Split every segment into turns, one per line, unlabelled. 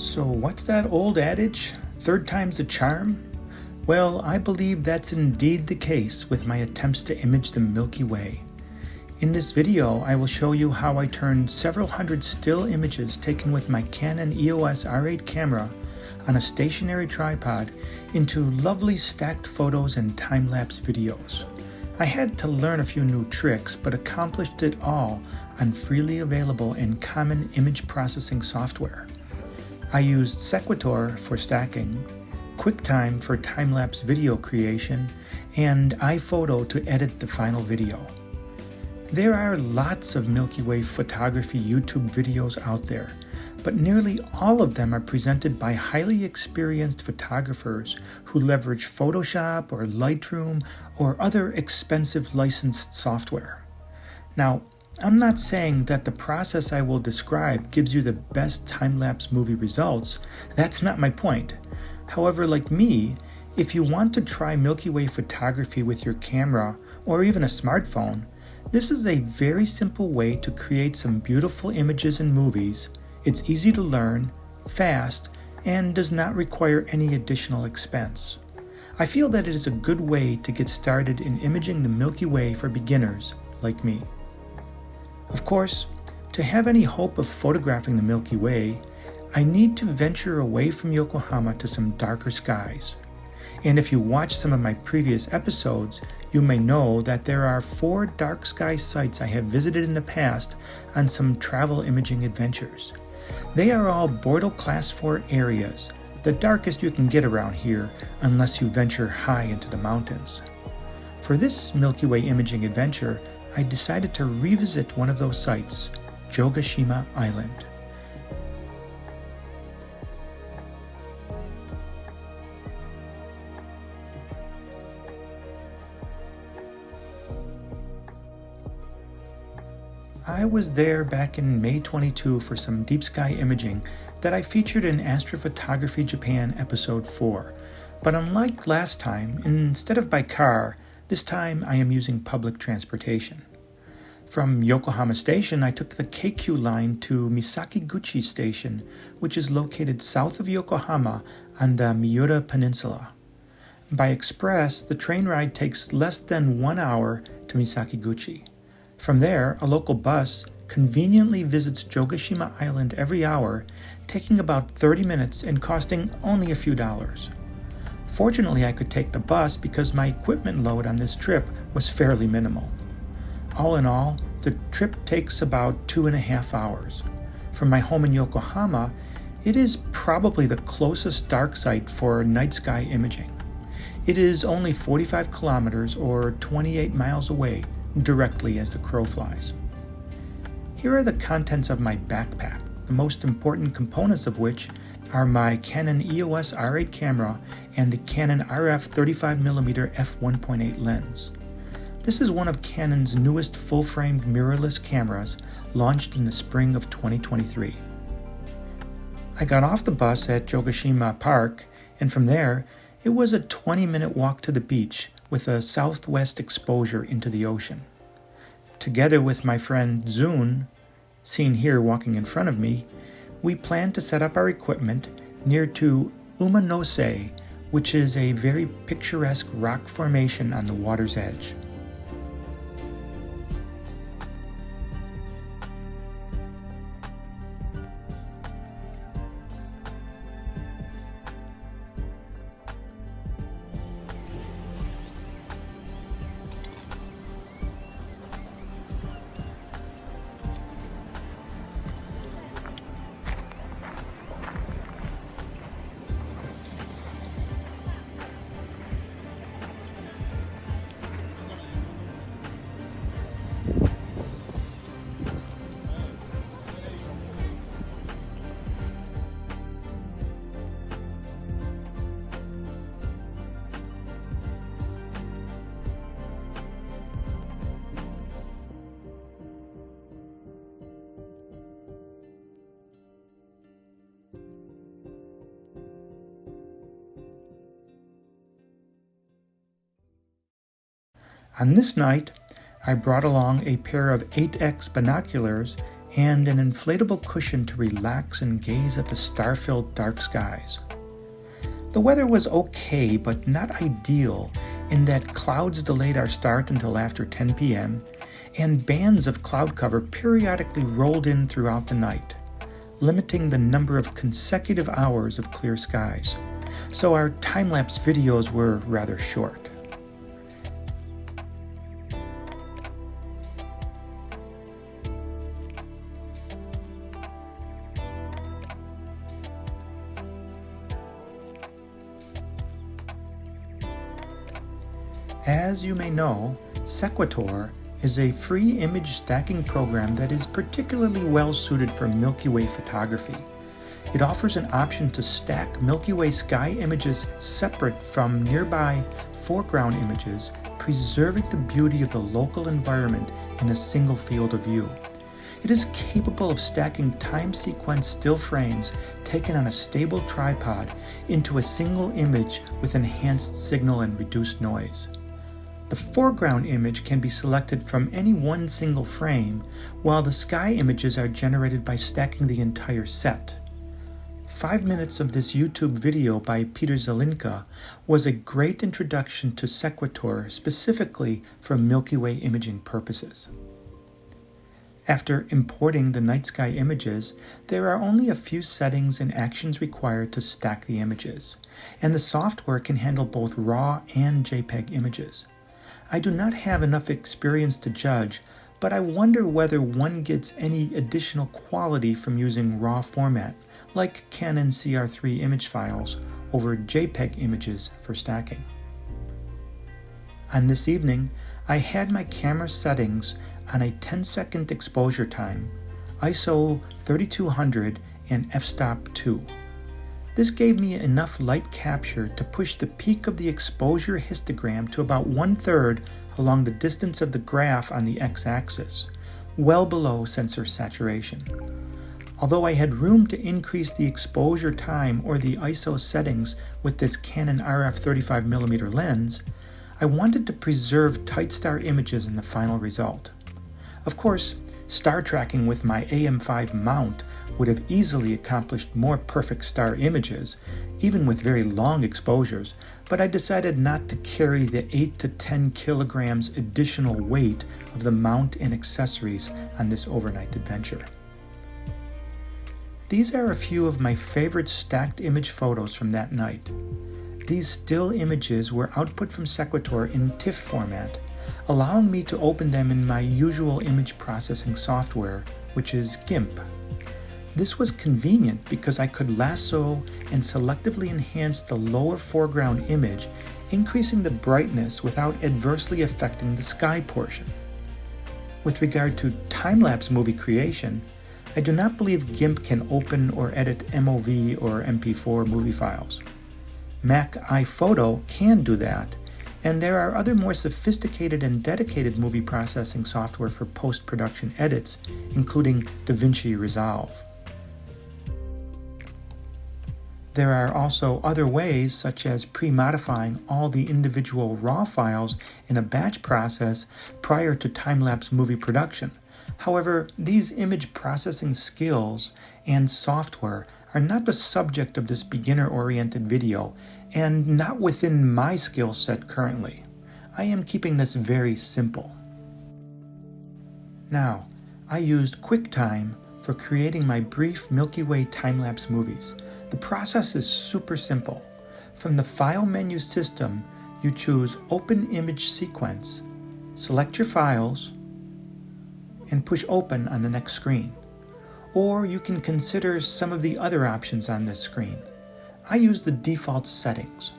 So what's that old adage? Third time's a charm? Well, I believe that's indeed the case with my attempts to image the Milky Way. In this video, I will show you how I turned several hundred still images taken with my Canon EOS R8 camera on a stationary tripod into lovely stacked photos and time-lapse videos. I had to learn a few new tricks, but accomplished it all on freely available and common image processing software. I used Sequitor for stacking, Quicktime for time-lapse video creation, and iPhoto to edit the final video. There are lots of Milky Way photography YouTube videos out there, but nearly all of them are presented by highly experienced photographers who leverage Photoshop or Lightroom or other expensive licensed software. Now, I'm not saying that the process I will describe gives you the best time-lapse movie results. That's not my point. However, like me, if you want to try Milky Way photography with your camera or even a smartphone, this is a very simple way to create some beautiful images and movies. It's easy to learn, fast, and does not require any additional expense. I feel that it is a good way to get started in imaging the Milky Way for beginners like me. Of course, to have any hope of photographing the Milky Way, I need to venture away from Yokohama to some darker skies. And if you watch some of my previous episodes, you may know that there are 4 dark sky sites I have visited in the past on some travel imaging adventures. They are all Bordeaux Class 4 areas, the darkest you can get around here unless you venture high into the mountains. For this Milky Way imaging adventure, I decided to revisit one of those sites, Jogashima Island. I was there back in May 22 for some deep sky imaging that I featured in Astrophotography Japan episode 4. But unlike last time, instead of by car, this time I am using public transportation. From Yokohama Station, I took the Keikyu line to Misakiguchi Station, which is located south of Yokohama on the Miura Peninsula. By express, the train ride takes less than 1 hour to Misakiguchi. From there, a local bus conveniently visits Jogashima Island every hour, taking about 30 minutes and costing only a few dollars. Fortunately, I could take the bus because my equipment load on this trip was fairly minimal. All in all, the trip takes about 2.5 hours. From my home in Yokohama, it is probably the closest dark site for night sky imaging. It is only 45 kilometers or 28 miles away, directly as the crow flies. Here are the contents of my backpack, the most important components of which are my Canon EOS R8 camera and the Canon RF 35mm f1.8 lens. This is one of Canon's newest full-frame mirrorless cameras, launched in the spring of 2023. I got off the bus at Jogashima Park, and from there, it was a 20-minute walk to the beach with a southwest exposure into the ocean. Together with my friend Zun, seen here walking in front of me, we planned to set up our equipment near to Umanose, which is a very picturesque rock formation on the water's edge. On this night, I brought along a pair of 8x binoculars and an inflatable cushion to relax and gaze at the star-filled dark skies. The weather was okay, but not ideal, in that clouds delayed our start until after 10 p.m., and bands of cloud cover periodically rolled in throughout the night, limiting the number of consecutive hours of clear skies. So our time-lapse videos were rather short. As you may know, Sequitor is a free image stacking program that is particularly well suited for Milky Way photography. It offers an option to stack Milky Way sky images separate from nearby foreground images, preserving the beauty of the local environment in a single field of view. It is capable of stacking time sequence still frames taken on a stable tripod into a single image with enhanced signal and reduced noise. The foreground image can be selected from any one single frame, while the sky images are generated by stacking the entire set. 5 minutes of this YouTube video by Peter Zelinka was a great introduction to Sequitor specifically for Milky Way imaging purposes. After importing the night sky images, there are only a few settings and actions required to stack the images, and the software can handle both RAW and JPEG images. I do not have enough experience to judge, but I wonder whether one gets any additional quality from using RAW format, like Canon CR3 image files, over JPEG images for stacking. On this evening, I had my camera settings on a 10-second exposure time, ISO 3200 and f-stop 2. This gave me enough light capture to push the peak of the exposure histogram to about 1/3 along the distance of the graph on the x-axis, well below sensor saturation. Although I had room to increase the exposure time or the ISO settings with this Canon RF 35mm lens, I wanted to preserve tight star images in the final result. Of course, star tracking with my AM5 mount would have easily accomplished more perfect star images, even with very long exposures, but I decided not to carry the 8 to 10 kilograms additional weight of the mount and accessories on this overnight adventure. These are a few of my favorite stacked image photos from that night. These still images were output from Sequitor in TIFF format, allowing me to open them in my usual image processing software, which is GIMP. This was convenient because I could lasso and selectively enhance the lower foreground image, increasing the brightness without adversely affecting the sky portion. With regard to time-lapse movie creation, I do not believe GIMP can open or edit MOV or MP4 movie files. Mac iPhoto can do that, and there are other more sophisticated and dedicated movie processing software for post-production edits, including DaVinci Resolve. There are also other ways, such as pre-modifying all the individual RAW files in a batch process prior to time-lapse movie production. However, these image processing skills and software are not the subject of this beginner-oriented video, and not within my skill set currently. I am keeping this very simple. Now, I used Quicktime for creating my brief Milky Way time-lapse movies. The process is super simple. From the File menu system, you choose Open Image Sequence, select your files, and push Open on the next screen. Or you can consider some of the other options on this screen. I use the default settings.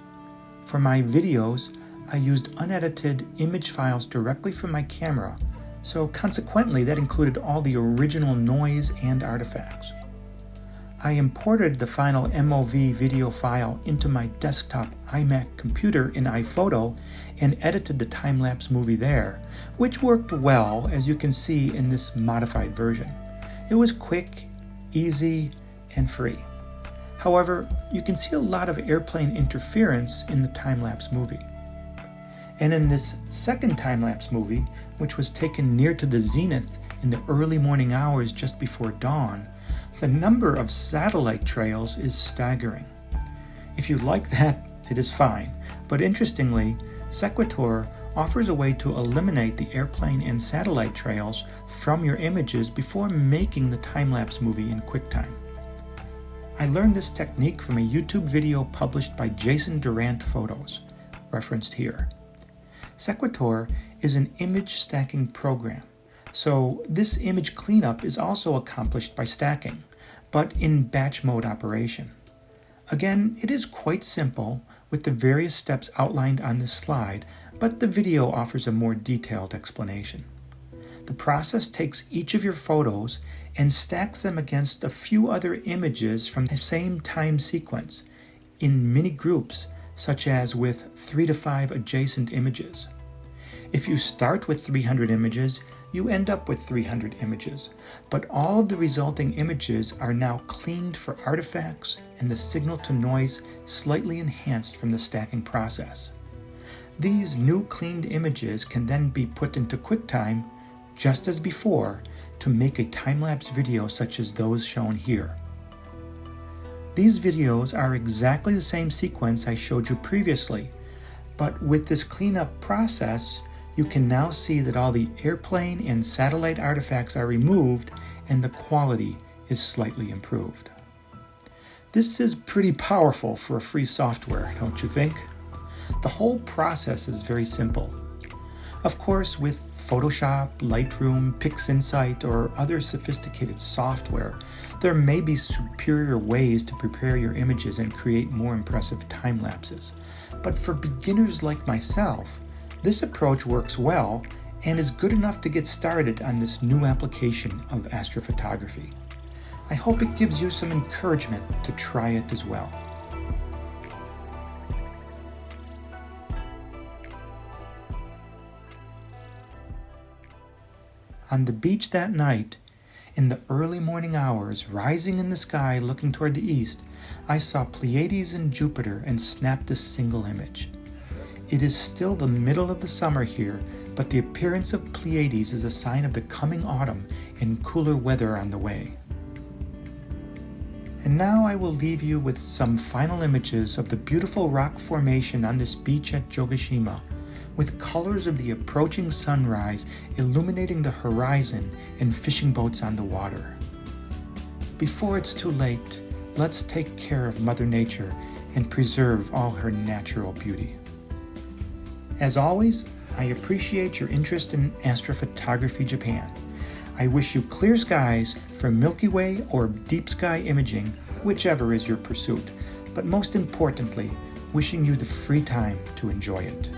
For my videos, I used unedited image files directly from my camera, so consequently that included all the original noise and artifacts. I imported the final MOV video file into my desktop iMac computer in iPhoto and edited the time-lapse movie there, which worked well, as you can see in this modified version. It was quick, easy, and free. However, you can see a lot of airplane interference in the time-lapse movie. And in this second time-lapse movie, which was taken near to the zenith in the early morning hours just before dawn, the number of satellite trails is staggering. If you like that, it is fine, but interestingly, Sequitor offers a way to eliminate the airplane and satellite trails from your images before making the time-lapse movie in QuickTime. I learned this technique from a YouTube video published by Jason Durant Photos, referenced here. Sequitor is an image stacking program, so this image cleanup is also accomplished by stacking, but in batch mode operation. Again, it is quite simple with the various steps outlined on this slide, but the video offers a more detailed explanation. The process takes each of your photos and stacks them against a few other images from the same time sequence in mini groups, such as with 3 to 5 adjacent images. If you start with 300 images, you end up with 300 images, but all of the resulting images are now cleaned for artifacts and the signal to noise slightly enhanced from the stacking process. These new cleaned images can then be put into QuickTime, just as before, to make a time-lapse video such as those shown here. These videos are exactly the same sequence I showed you previously, but with this cleanup process, you can now see that all the airplane and satellite artifacts are removed and the quality is slightly improved. This is pretty powerful for a free software, don't you think? The whole process is very simple. Of course, with Photoshop, Lightroom, PixInsight, or other sophisticated software, there may be superior ways to prepare your images and create more impressive time lapses. But for beginners like myself, this approach works well and is good enough to get started on this new application of astrophotography. I hope it gives you some encouragement to try it as well. On the beach that night, in the early morning hours, rising in the sky looking toward the east, I saw Pleiades and Jupiter and snapped a single image. It is still the middle of the summer here, but the appearance of Pleiades is a sign of the coming autumn and cooler weather on the way. And now I will leave you with some final images of the beautiful rock formation on this beach at Jogashima, with colors of the approaching sunrise illuminating the horizon and fishing boats on the water. Before it's too late, let's take care of Mother Nature and preserve all her natural beauty. As always, I appreciate your interest in Astrophotography Japan. I wish you clear skies for Milky Way or deep sky imaging, whichever is your pursuit, but most importantly, wishing you the free time to enjoy it.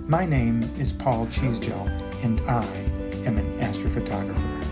My name is Paul Cheesegel, and I am an astrophotographer.